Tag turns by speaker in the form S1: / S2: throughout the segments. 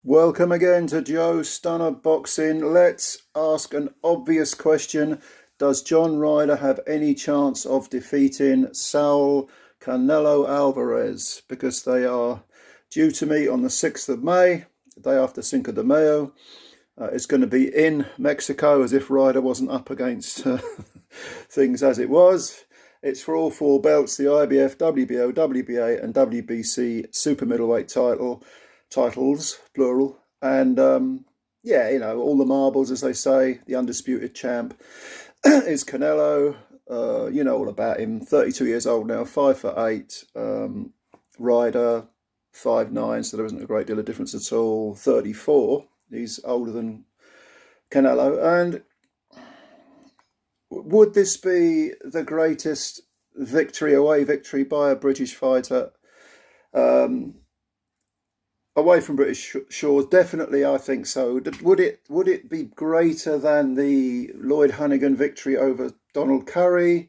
S1: Welcome again to Joe Stunner Boxing. Let's ask an obvious question. Does John Ryder have any chance of defeating Saul Canelo Alvarez? Because they are due to meet on the 6th of May, the day after Cinco de Mayo. It's going to be in Mexico, as if Ryder wasn't up against things as it was. It's for all four belts, the IBF, WBO, WBA and WBC super middleweight titles, plural. And yeah, you know, all the marbles, as they say. The undisputed champ is Canelo. You know all about him. 32 years old now, 5'8". Ryder, 5'9", so there isn't a great deal of difference at all. 34. He's older than Canelo. And would this be the greatest away victory by a British fighter? Away from British shores, definitely, I think so. Would it be greater than the Lloyd Heineken victory over Donald Curry?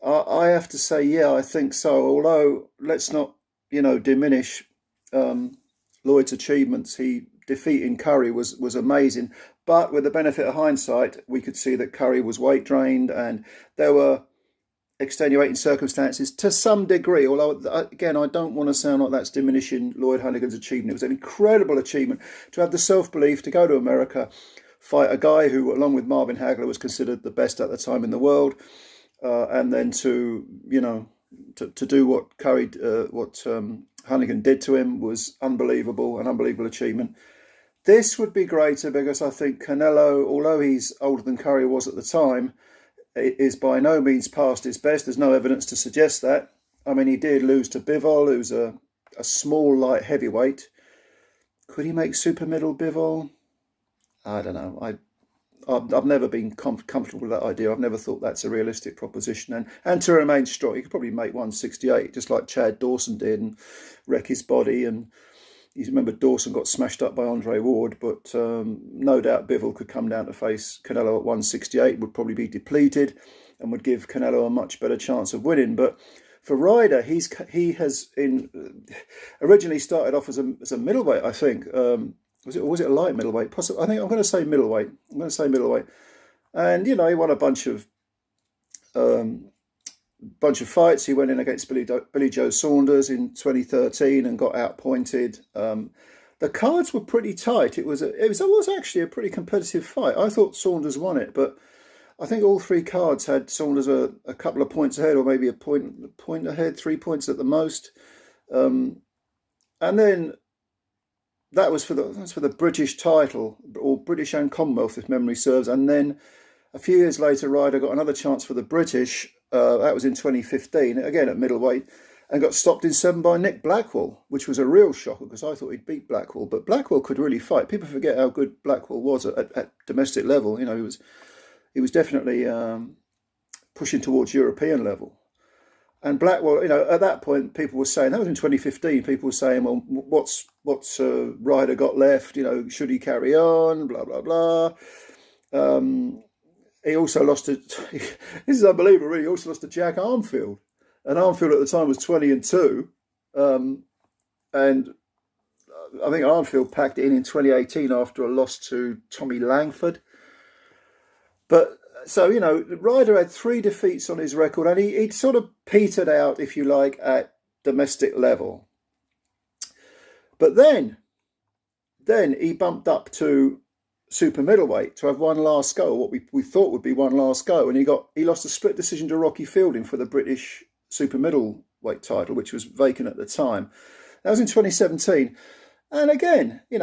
S1: I have to say, yeah, I think so. Although let's not, diminish Lloyd's achievements. Defeating Curry was amazing, but with the benefit of hindsight, we could see that Curry was weight drained, and there were extenuating circumstances to some degree, although again I don't want to sound like that's diminishing Lloyd Hannigan's achievement. It was an incredible achievement to have the self-belief to go to America, fight a guy who, along with Marvin Hagler, was considered the best at the time in the world, and then to do what Hannigan did to him was unbelievable, an unbelievable achievement. This would be greater because I think Canelo, although he's older than Curry was at the time, is by no means past his best. There's no evidence to suggest that. I mean, he did lose to Bivol, who's a small light heavyweight. Could he make super middle Bivol? I don't know. I've never been comfortable with that idea. I've never thought that's a realistic proposition. And to remain strong, he could probably make 168, just like Chad Dawson did, and wreck his body. And you remember Dawson got smashed up by Andre Ward, but no doubt Bivol could come down to face Canelo at 168, would probably be depleted and would give Canelo a much better chance of winning. But for Ryder, he has originally started off as a middleweight, I think. Was it a light middleweight? Possibly. I think I'm going to say middleweight. And he won a bunch of fights. He went in against Billy Joe Saunders in 2013 and got outpointed. The cards were pretty tight. It was actually a pretty competitive fight. I thought Saunders won it, but I think all three cards had Saunders a couple of points ahead, or maybe a point ahead, 3 points at the most. And then that was for the British title, or British and Commonwealth, if memory serves. And then a few years later, Ryder got another chance for the British. That was in 2015, again at middleweight, and got stopped in 7 by Nick Blackwell, which was a real shocker because I thought he'd beat Blackwell. But Blackwell could really fight. People forget how good Blackwell was at domestic level. He was definitely pushing towards European level. And Blackwell, at that point, people were saying, that was in 2015, people were saying, well, what's Ryder got left? Should he carry on? Blah, blah, blah. He also lost to, this is unbelievable, really, he also lost to Jack Armfield. And Armfield at the time was 20-2. And I think Armfield packed it in 2018 after a loss to Tommy Langford. But so, Ryder had 3 defeats on his record, and he'd sort of petered out, if you like, at domestic level. But then he bumped up to super middleweight to have one last go, what we thought would be one last go, and he lost a split decision to Rocky Fielding for the British super middleweight title, which was vacant at the time. That was in 2017, and again, he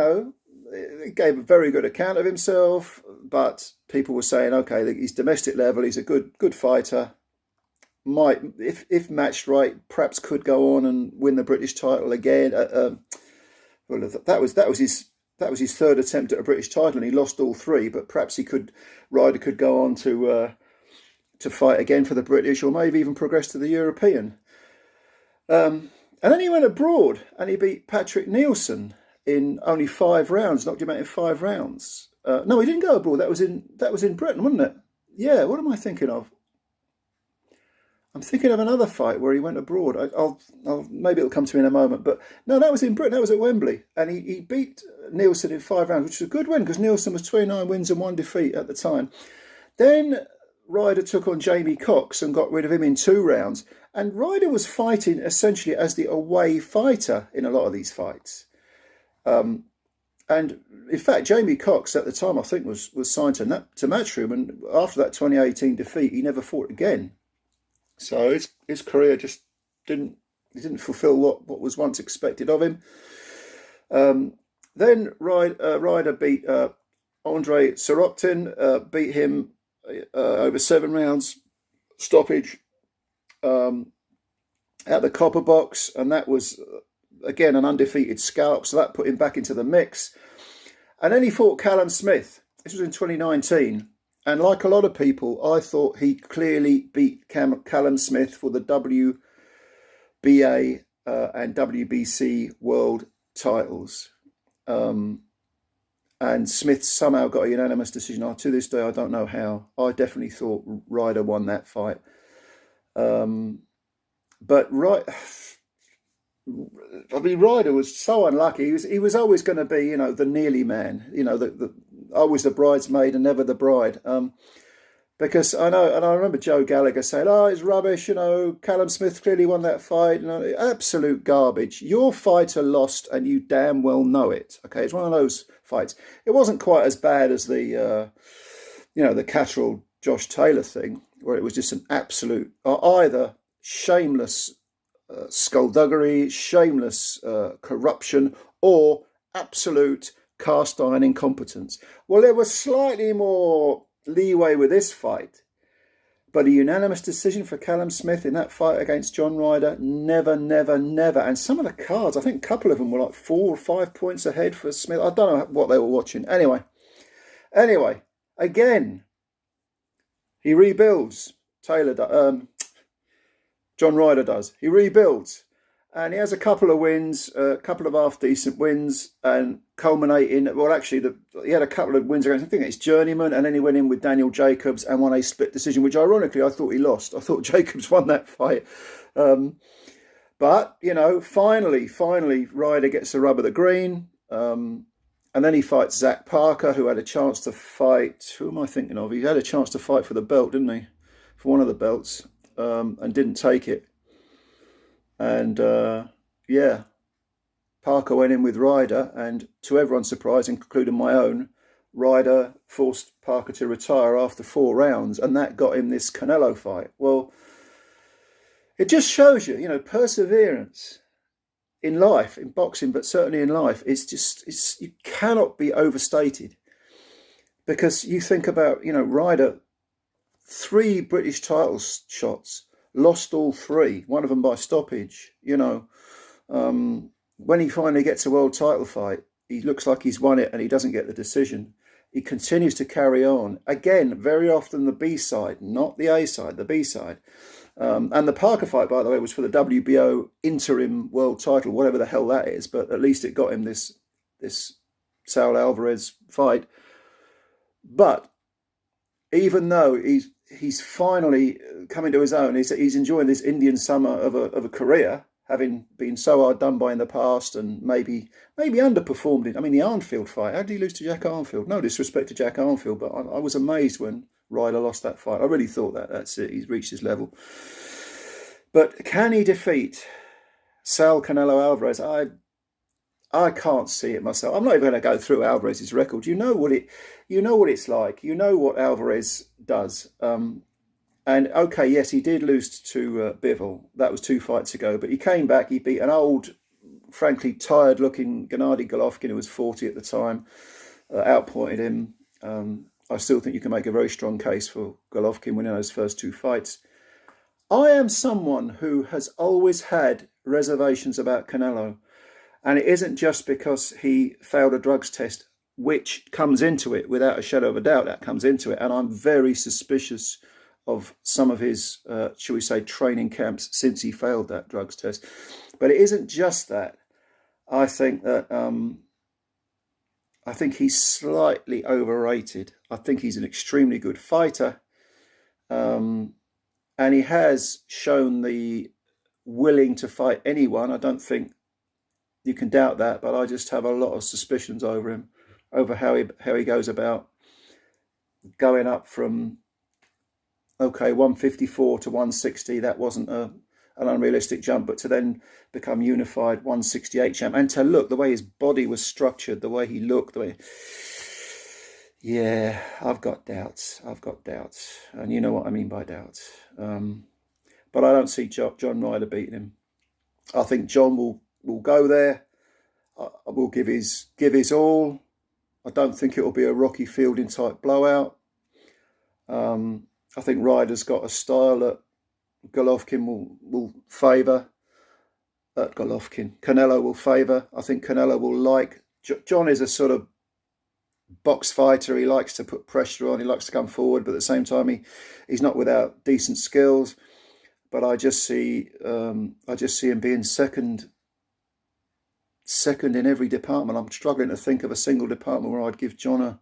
S1: gave a very good account of himself, but people were saying, okay, he's domestic level, he's a good fighter, might, if matched right, perhaps could go on and win the British title again. Well, that was his third attempt at a British title, and he lost all 3. But perhaps Ryder could go on to fight again for the British, or maybe even progress to the European. And then he went abroad and he beat Patrick Nielsen in only 5 rounds, knocked him out in 5 rounds. No, he didn't go abroad. That was in Britain, wasn't it? Yeah. What am I thinking of? I'm thinking of another fight where he went abroad. I'll maybe it'll come to me in a moment. But no, that was in Britain. That was at Wembley, and he beat Nielsen in 5 rounds, which was a good win because Nielsen was 29 wins and 1 defeat at the time. Then Ryder took on Jamie Cox and got rid of him in 2 rounds. And Ryder was fighting essentially as the away fighter in a lot of these fights. And in fact, Jamie Cox at the time, I think, was signed to Matchroom. And after that 2018 defeat, he never fought again. So his career just didn't fulfill what was once expected of him. Then Ryder beat Andre Sorokin, beat him over 7 rounds stoppage at the Copper Box, and that was again an undefeated scalp, so that put him back into the mix. And then he fought Callum Smith. This was in 2019. And like a lot of people, I thought he clearly beat Callum Smith for the WBA and WBC world titles. And Smith somehow got a unanimous decision. To this day, I don't know how. I definitely thought Ryder won that fight. But Ryder was so unlucky. He was always going to be, the nearly man. Always the bridesmaid and never the bride. Because I know, and I remember Joe Gallagher saying, "Oh, it's rubbish. Callum Smith clearly won that fight. Absolute garbage. Your fighter lost, and you damn well know it." Okay, it's one of those fights. It wasn't quite as bad as the Catterall Josh Taylor thing, where it was just an absolute either shameless skullduggery, shameless corruption, or absolute cast iron incompetence. Well, there was slightly more leeway with this fight, but a unanimous decision for Callum Smith in that fight against John Ryder, never. And some of the cards, I think a couple of them were like 4 or 5 points ahead for Smith. I don't know what they were watching. Anyway, again, he rebuilds. John Ryder does. He rebuilds. And he has a couple of wins, a couple of half-decent wins, and culminating, he had a couple of wins against, I think it's Journeyman, and then he went in with Daniel Jacobs and won a split decision, which ironically I thought he lost. I thought Jacobs won that fight. But, finally, Ryder gets the rub of the green. And then he fights Zach Parker, who had a chance to fight, who am I thinking of? He had a chance to fight for the belt, didn't he? For one of the belts, and didn't take it. And Parker went in with Ryder, and to everyone's surprise, including my own, Ryder forced Parker to retire after 4 rounds, and that got him this Canelo fight. Well, it just shows you, perseverance in life, in boxing, but certainly in life, you cannot be overstated. Because you think about, Ryder, 3 British title shots, lost all 3, one of them by stoppage. When he finally gets a world title fight, he looks like he's won it and he doesn't get the decision. He continues to carry on. Again, very often the B side, not the A side, the B side. And the Parker fight, by the way, was for the WBO interim world title, whatever the hell that is. But at least it got him this Saul Alvarez fight. But even though he's finally coming to his own, he's enjoying this Indian summer of a career, having been so hard done by in the past and maybe underperformed. The Arnfield fight, how did he lose to Jack Arnfield? No disrespect to Jack Arnfield, but I was amazed when Ryder lost that fight. I really thought that's it, he's reached his level. But can he defeat Saul Canelo Alvarez? I can't see it myself. I'm not even going to go through Alvarez's record. You know what it's like. You know what Alvarez does. And okay, yes, he did lose to Bivol. That was 2 fights ago. But he came back. He beat an old, frankly, tired-looking Gennady Golovkin, who was 40 at the time. Outpointed him. I still think you can make a very strong case for Golovkin winning those first 2 fights. I am someone who has always had reservations about Canelo. And it isn't just because he failed a drugs test, which comes into it without a shadow of a doubt. That comes into it. And I'm very suspicious of some of his, shall we say, training camps since he failed that drugs test. But it isn't just that. I think he's slightly overrated. I think he's an extremely good fighter. and he has shown the willing to fight anyone. I don't think you can doubt that, but I just have a lot of suspicions over him, over how he goes about going up from 154 to 160. That wasn't an unrealistic jump, but to then become unified 168 champ, and to look the way his body was structured, the way he looked, the way, yeah, I've got doubts, and you know what I mean by doubts. But I don't see John Ryder beating him. I think John will go there. I will give his all. I don't think it will be a Rocky Fielding type blowout. I think Ryder's got a style that Golovkin will favour. Canelo will favour. I think Canelo will like. John is a sort of box fighter. He likes to put pressure on. He likes to come forward, but at the same time, he's not without decent skills. But I just see him being second in every department. I'm struggling to think of a single department where I'd give John an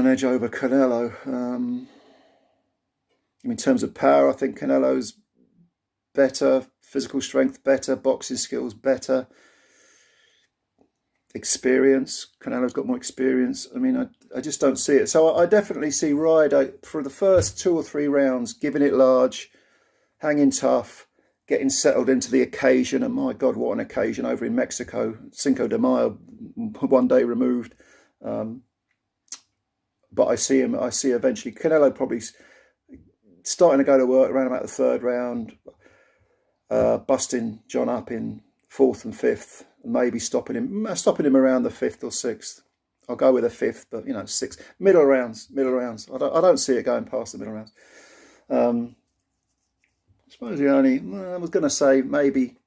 S1: edge over Canelo. In terms of power, I think Canelo's better, physical strength better, boxing skills better, experience. Canelo's got more experience. I mean, I just don't see it. So I definitely see Ryder for the first 2 or 3 rounds, giving it large, hanging tough, getting settled into the occasion. And my God, what an occasion over in Mexico. Cinco de Mayo, one day removed. But I see eventually Canelo probably starting to go to work around about the 3rd round, busting John up in 4th and 5th, and maybe stopping him around the 5th or 6th. I'll go with a 5th, but 6th, middle rounds. I don't see it going past the middle rounds. I suppose I was going to say maybe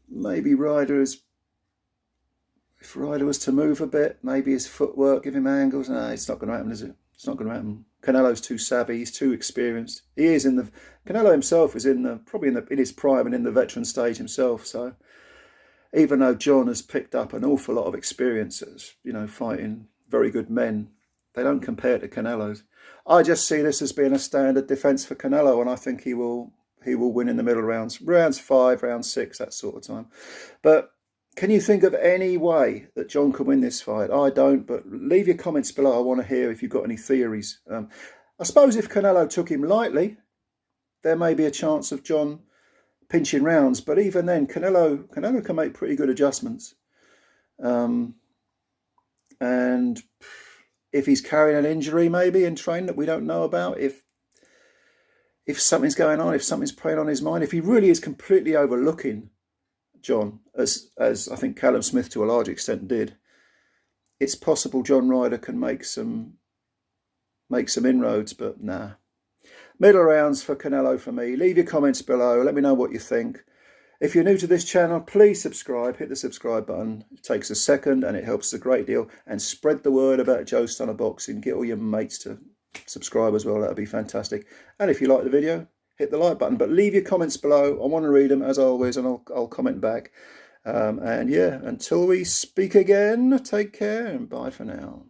S1: Ryder is. If Ryder was to move a bit, maybe his footwork, give him angles. No, it's not going to happen, is it? It's not going to happen. Canelo's too savvy. He's too experienced. Canelo himself is probably in his prime and in the veteran stage himself. So even though John has picked up an awful lot of experience, fighting very good men, they don't compare to Canelo's. I just see this as being a standard defence for Canelo, and I think he will win in the middle rounds, rounds 5, round 6, that sort of time. But can you think of any way that John could win this fight? I don't, but leave your comments below. I want to hear if you've got any theories. I suppose if Canelo took him lightly, there may be a chance of John pinching rounds. But even then, Canelo can make pretty good adjustments. And if he's carrying an injury maybe in training that we don't know about, if something's going on, if something's preying on his mind, if he really is completely overlooking John, as I think Callum Smith to a large extent did, it's possible John Ryder can make some inroads, but nah. Middle rounds for Canelo for me. Leave your comments below. Let me know what you think. If you're new to this channel, please subscribe. Hit the subscribe button. It takes a second and it helps a great deal. And spread the word about Joe Stunner Boxing. Get all your mates to subscribe as well. That'd be fantastic. And if you like the video, hit the like button, but leave your comments below. I want to read them as always, and I'll comment back. And yeah, until we speak again, take care and bye for now.